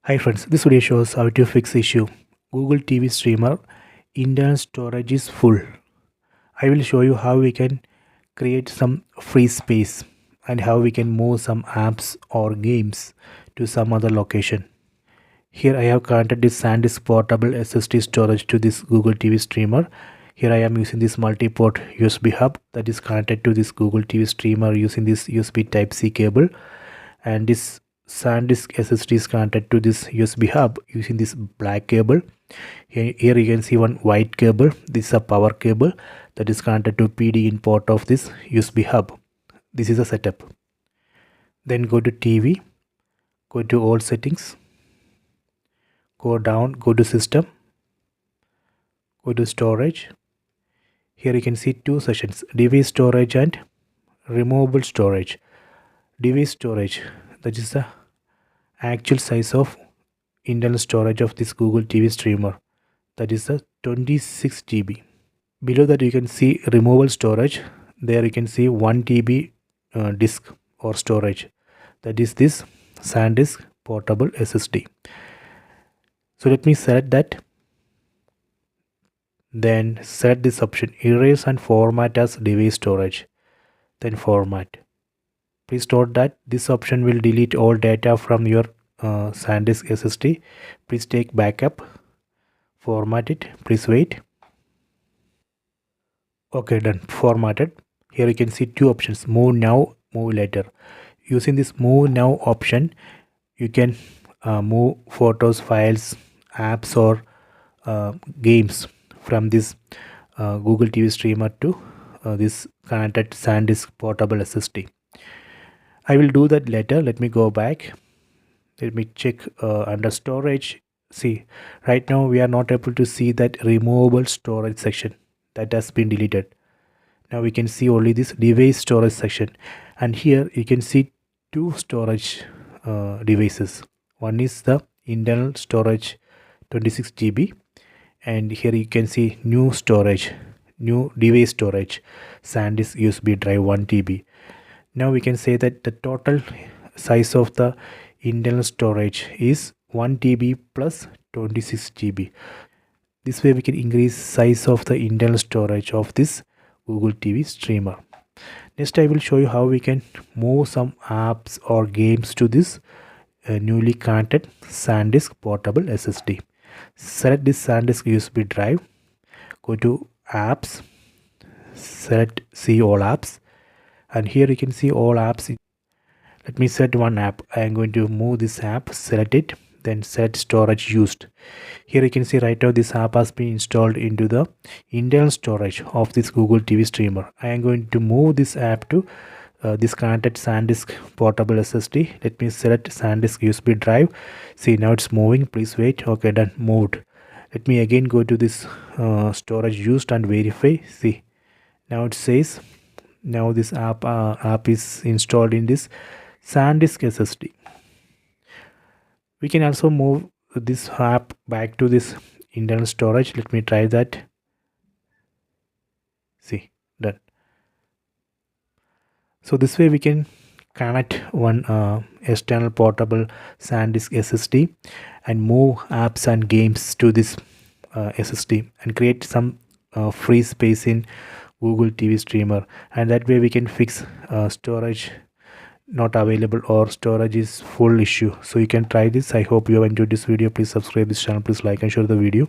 Hi friends, this video shows how to fix issue Google TV streamer internal storage is full. I will show you how we can create some free space and how we can move some apps or games to some other location. Here I have connected this SanDisk portable SSD storage to this Google TV streamer. Here I am using this multi-port USB hub that is connected to this Google TV streamer using this USB Type-C cable, and this SanDisk SSD is connected to this USB hub using this black cable. Here you can see one white cable. This is a power cable that is connected to PD in port of this USB hub. This is a setup. Then go to TV, go to all settings, go down, go to system, go to storage. Here you can see two sections: device storage and removable storage. Device storage, that is the actual size of internal storage of this Google TV streamer, that is the 26 GB. Below that you can see removable storage. There you can see 1 TB disk or storage, that is this SanDisk portable SSD. So let me select that, then select this option, erase and format as device storage, then format. Please note that this option will delete all data from your SanDisk SSD. Please take backup, format it, please wait. Okay, done, formatted. Here you can see two options, move now, move later. Using this move now option, you can move photos, files, apps or games from this Google TV streamer to this connected SanDisk portable SSD. I will do that later. Let me go back. Let me check under storage. See, right now we are not able to see that removable storage section, that has been deleted. Now we can see only this device storage section, and here you can see two storage devices. One is the internal storage 26 GB, and here you can see new storage, new device storage, SanDisk USB drive 1 TB. Now we can say that the total size of the internal storage is 1 TB plus 26 GB. This way we can increase size of the internal storage of this Google TV streamer. Next I will show you how we can move some apps or games to this newly connected SanDisk portable SSD. Select this SanDisk USB drive, go to apps, select see all apps, and here you can see all apps. Let me set one app. I am going to move this app, select it, then set storage used. Here you can see right now this app has been installed into the internal storage of this Google TV streamer. I am going to move this app to this connected SanDisk portable SSD. Let me select SanDisk USB drive. See, now it's moving. Please wait. Okay, done, moved. Let me again go to this storage used and verify. See, now it says now this app is installed in this SanDisk SSD. We can also move this app back to this internal storage. Let me try that. See, done. So this way we can connect one external portable SanDisk SSD and move apps and games to this SSD and create some free space in Google TV streamer, and that way we can fix storage not available or storage is full issue. So you can try this. I hope you have enjoyed this video. Please subscribe this channel, please like and share the video.